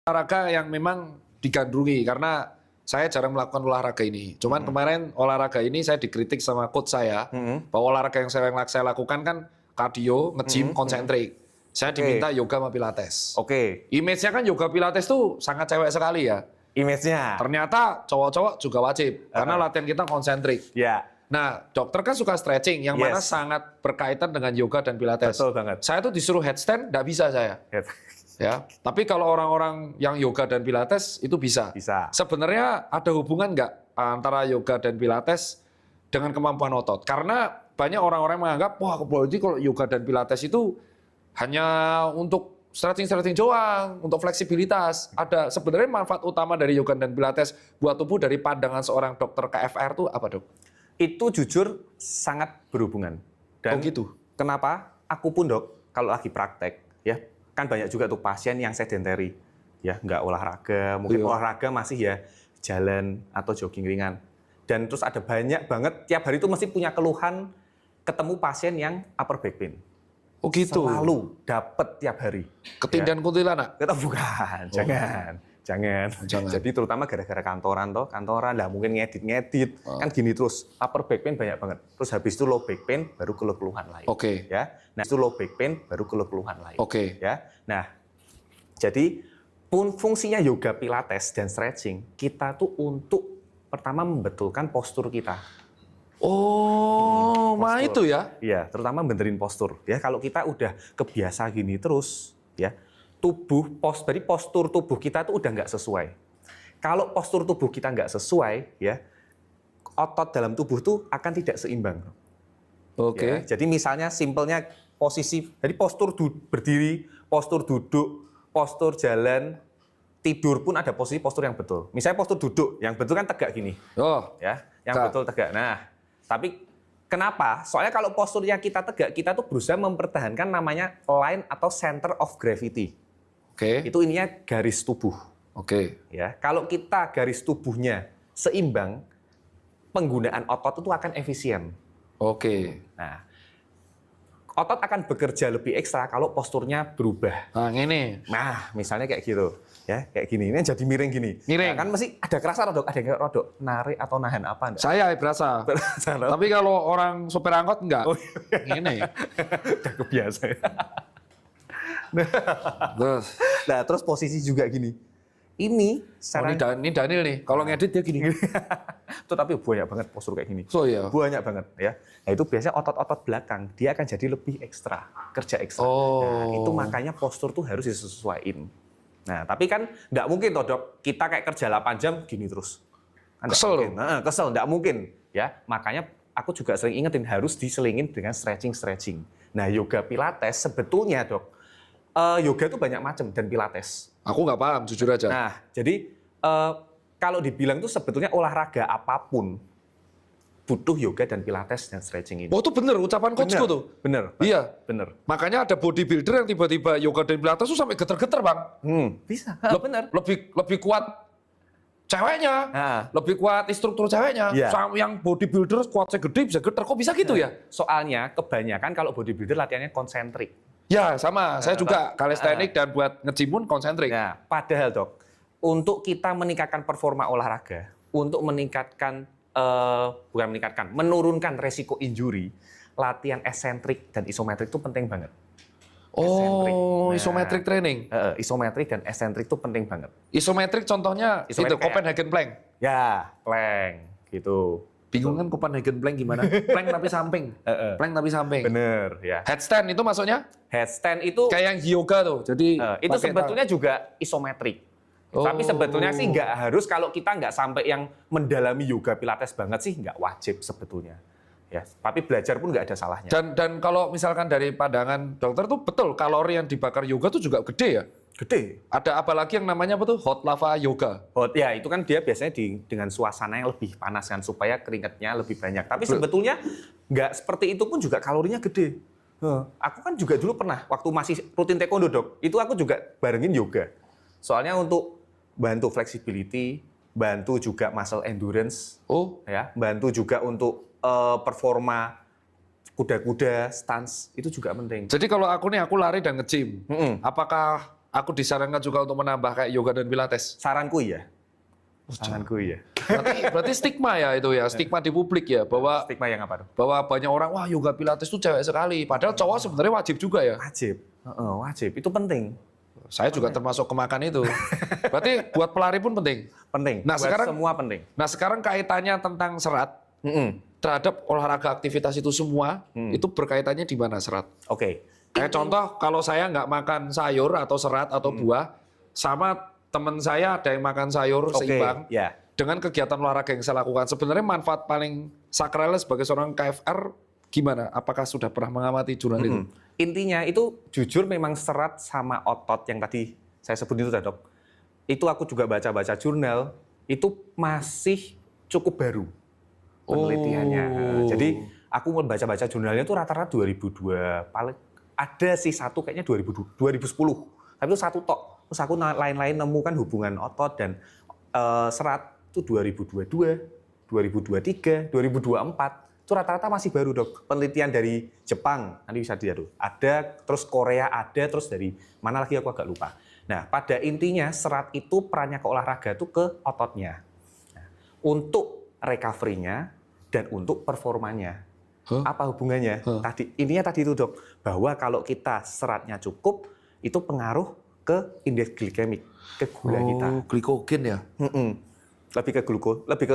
olahraga yang memang digandrungi karena saya jarang melakukan olahraga ini. Cuman kemarin olahraga ini saya dikritik sama coach saya bahwa olahraga yang saya lakukan kan kardio, nge-gym, konsentrik. Saya diminta yoga sama pilates. Image-nya kan yoga pilates tuh sangat cewek sekali ya. Image-nya. Ternyata cowok-cowok juga wajib karena latihan kita konsentrik. Ya. Nah, dokter kan suka stretching yang mana sangat berkaitan dengan yoga dan pilates. Betul banget. Saya tuh disuruh headstand, nggak bisa saya. Ya, tapi kalau orang-orang yang yoga dan pilates itu bisa. Sebenarnya ada hubungan nggak antara yoga dan pilates dengan kemampuan otot? Karena banyak orang-orang menganggap, wah berarti kalau yoga dan pilates itu hanya untuk stretching doang, untuk fleksibilitas. Ada sebenarnya manfaat utama dari yoga dan pilates buat tubuh dari pandangan seorang dokter KFR itu apa, Dok? Itu jujur sangat berhubungan. Dan gitu. Kenapa? Aku pun, Dok, kalau lagi praktek, ya kan banyak juga tuh pasien yang sedentary, ya nggak olahraga, mungkin olahraga masih ya jalan atau jogging ringan. Dan terus ada banyak banget tiap hari itu mesti punya keluhan ketemu pasien yang upper back pain. Oh gitu. Selalu dapat tiap hari. Ketindihan kuntilanak? Bukan, jangan. Jadi terutama gara-gara kantoran lah mungkin ngedit, kan gini terus upper back pain banyak banget. Terus habis itu low back pain baru keluhan lain. Ya. Nah, itu low back pain baru keluhan lain. Ya. Nah, jadi fungsinya yoga pilates dan stretching kita tuh untuk pertama membetulkan postur kita. Mah itu ya? Iya, terutama benerin postur. Ya, kalau kita udah kebiasa gini terus, ya dari postur tubuh kita tuh udah nggak sesuai. Kalau postur tubuh kita nggak sesuai, ya otot dalam tubuh tuh akan tidak seimbang. Ya, jadi misalnya simpelnya posisi, dari postur berdiri, postur duduk, postur jalan, tidur pun ada postur yang betul. Misalnya postur duduk, yang betul kan tegak gini. Ya, yang betul tegak. Nah, tapi kenapa? Soalnya kalau posturnya kita tegak, kita tuh berusaha mempertahankan namanya line atau center of gravity. Itu ininya garis tubuh. Ya, kalau kita garis tubuhnya seimbang, penggunaan otot itu akan efisien. Nah, otot akan bekerja lebih ekstra kalau posturnya berubah. Nah, misalnya kayak gitu. Ya, kayak gini. Ini jadi miring gini. Nah, kan mesti ada kerasa rodok, ada yang rodok narik atau nahan apa enggak? Saya berasa. Tapi kalau orang sopir angkot enggak. Ini. Udah kebiasa. Nah, terus posisi juga gini. Ini ini Daniel nih. Kalau ngedit dia gini. Itu tapi banyak banget postur kayak gini. Banyak banget ya. Nah, itu biasanya otot-otot belakang dia akan jadi lebih ekstra, kerja ekstra. Nah, itu makanya postur tuh harus disesuaikan. Nah, tapi kan nggak mungkin toh, Dok, kita kayak kerja 8 jam gini terus. Kesel. Kesel, nggak mungkin. Ya, makanya aku juga sering ingetin harus diselingin dengan stretching. Nah, yoga pilates sebetulnya, Dok, yoga itu banyak macam dan pilates. Aku nggak paham, jujur aja. Nah, jadi kalau dibilang tuh sebetulnya olahraga apapun butuh yoga dan pilates dan stretching ini. Itu bener ucapan coachku tuh. Bener. Iya. Bener. Makanya ada bodybuilder yang tiba-tiba yoga dan pilates tuh sampai geter-geter, Bang. Bisa. Bener. Lebih kuat ceweknya, lebih kuat instruktur ceweknya. Yang bodybuilder kuatnya gede bisa geter. Kok bisa gitu ya? Soalnya kebanyakan kalau bodybuilder latihannya konsentrik. Ya, sama. Saya juga calisthenics dan buat nge-gym pun konsentrik. Nah, padahal, Dok, untuk kita meningkatkan performa olahraga, untuk menurunkan resiko injury, latihan eksentrik dan isometrik itu penting banget. Isometric training. Isometrik dan eksentrik itu penting banget. Isometrik contohnya itu Copenhagen plank. Ya, plank gitu. Bingung kan Copenhagen plank gimana? Plank tapi samping. Plank tapi samping. Bener, ya. Headstand itu maksudnya? Headstand itu kayak yang yoga tuh. Jadi itu sebetulnya juga isometrik. Tapi sebetulnya sih nggak harus, kalau kita nggak sampai yang mendalami yoga pilates banget sih nggak wajib sebetulnya. Ya, tapi belajar pun nggak ada salahnya. Dan kalau misalkan dari pandangan dokter tuh betul kalori yang dibakar yoga tuh juga gede ya? Gede. Ada apa lagi yang namanya apa tuh? Hot lava yoga. Ya itu kan dia biasanya dengan suasana yang lebih panas kan supaya keringatnya lebih banyak. Tapi sebetulnya nggak seperti itu pun juga kalorinya gede. Aku kan juga dulu pernah waktu masih rutin taekwondo, Dok. Itu aku juga barengin yoga. Soalnya untuk bantu flexibility, bantu juga muscle endurance, ya, bantu juga untuk performa kuda-kuda, stance itu juga penting. Jadi kalau aku lari dan nge-gym, apakah aku disarankan juga untuk menambah kayak yoga dan pilates. Saranku ya. Saranku ya. Berarti stigma ya itu ya, stigma di publik ya bahwa Stigma yang apa tuh? bahwa banyak orang wah yoga pilates itu cewek sekali. Padahal cowok sebenarnya wajib juga ya. Wajib. Wajib. Itu penting. Saya juga termasuk kemakan itu. Berarti buat pelari pun penting. Penting. Nah, Buat sekarang semua penting. Nah, sekarang kaitannya tentang serat terhadap olahraga aktivitas itu semua, itu berkaitannya di mana serat? Oke. Kayak contoh, kalau saya nggak makan sayur atau serat atau buah, sama teman saya ada yang makan sayur seimbang, ya. dengan kegiatan olahraga yang saya lakukan, sebenarnya manfaat paling sakralnya sebagai seorang KFR gimana? Apakah sudah pernah mengamati jurnal itu? Intinya itu jujur memang serat sama otot yang tadi saya sebut itu, Dok. Itu aku juga baca-baca jurnal, itu masih cukup baru penelitiannya. Jadi aku baca-baca jurnalnya itu rata-rata 2002, paling ada sih satu kayaknya 2010. Tapi itu satu tok. Terus aku lain-lain nemukan hubungan otot dan serat itu 2022, 2023, 2024. Itu rata-rata masih baru, Dok. Penelitian dari Jepang, nanti bisa dilihat tuh. Ada, terus Korea ada, terus dari mana lagi aku agak lupa. Nah, pada intinya serat itu perannya ke olahraga itu ke ototnya. Nah, untuk recovery-nya dan untuk performanya. Apa hubungannya? Intinya tadi itu, Dok, bahwa kalau kita seratnya cukup, itu pengaruh ke indeks glikemik, ke gula kita. Glikogen ya? Lebih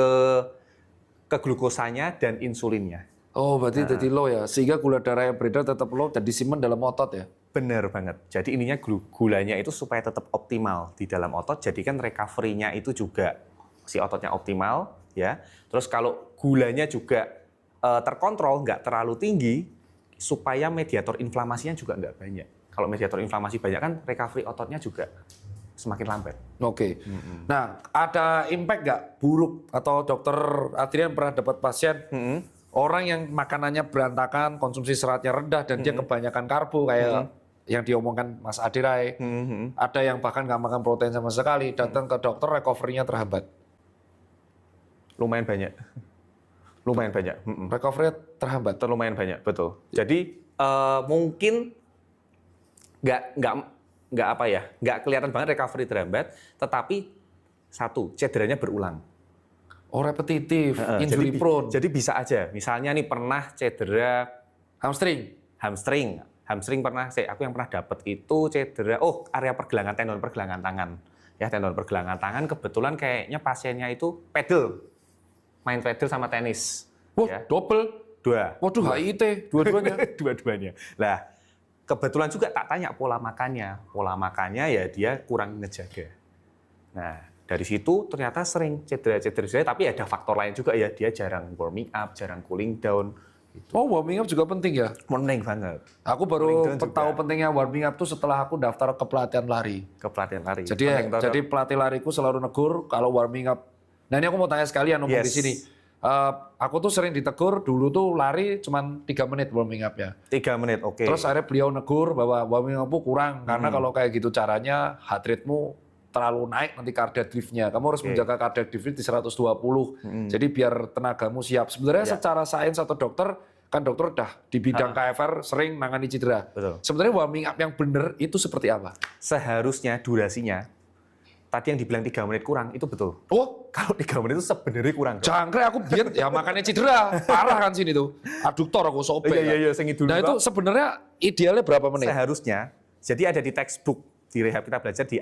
ke glukosanya dan insulinnya. Oh, berarti jadi low ya, sehingga gula darah yang beredar tetap low dan disimpan dalam otot ya? Benar banget. Jadi ininya gulanya itu supaya tetap optimal di dalam otot. Jadi kan recovery-nya itu juga si ototnya optimal, ya. Terus kalau gulanya juga terkontrol, nggak terlalu tinggi, supaya mediator inflamasinya juga nggak banyak. Kalau mediator inflamasi banyak kan recovery ototnya juga semakin lambat. Oke. Nah, ada impact nggak buruk atau dokter Adrian pernah dapat pasien orang yang makanannya berantakan, konsumsi seratnya rendah dan dia kebanyakan karbo kayak yang diomongkan Mas Adirai. Ada yang bahkan nggak makan protein sama sekali, datang ke dokter recovery-nya terhambat. Lumayan banyak. Recovery-nya terhambat. Lumayan banyak, betul. Jadi mungkin nggak kelihatan banget recovery terhambat, tetapi satu, cederanya berulang. Oh, repetitif, injury prone. Jadi bisa aja, misalnya nih pernah cedera hamstring pernah, aku yang pernah dapat itu cedera, area pergelangan, tendon pergelangan tangan. Ya, tendon pergelangan tangan, kebetulan kayaknya pasiennya itu main pedal sama tenis. Wah, ya. double. Waduh, HIIT, dua-duanya. Dua-duanya. Nah, kebetulan juga tak tanya pola makannya. Pola makannya ya dia kurang ngejaga. Nah, dari situ ternyata sering cedera, tapi ada faktor lain juga ya. Dia jarang warming up, jarang cooling down. Gitu. Oh, warming up juga penting ya? Penting banget. Aku baru tahu pentingnya warming up tuh setelah aku daftar ke pelatihan lari. Jadi pelatih lariku selalu negur kalau warming up. Nah, ini aku mau tanya sekalian ngomong di sini. Aku tuh sering ditegur, dulu tuh lari cuma 3 menit warming up ya. 3 menit, oke. Terus akhirnya beliau negur bahwa warming up kurang, karena kalau kayak gitu caranya heart rate-mu terlalu naik nanti cardiac drift-nya. Kamu harus menjaga cardiac drift di 120. Jadi biar tenagamu siap. Sebenarnya secara sains atau dokter, kan dokter udah di bidang KFR sering nangani cedera. Betul. Sebenarnya warming up yang benar itu seperti apa? Seharusnya durasinya, tadi yang dibilang 3 menit kurang, itu betul. Oh, kalau 3 menit itu sebenarnya kurang. Jangkrik aku biar ya makanya cedera. Parah kan sini tuh. Aduktor aku sobek. Iya, nah itu sebenarnya idealnya berapa menit? Seharusnya, jadi ada di textbook, di rehab kita belajar di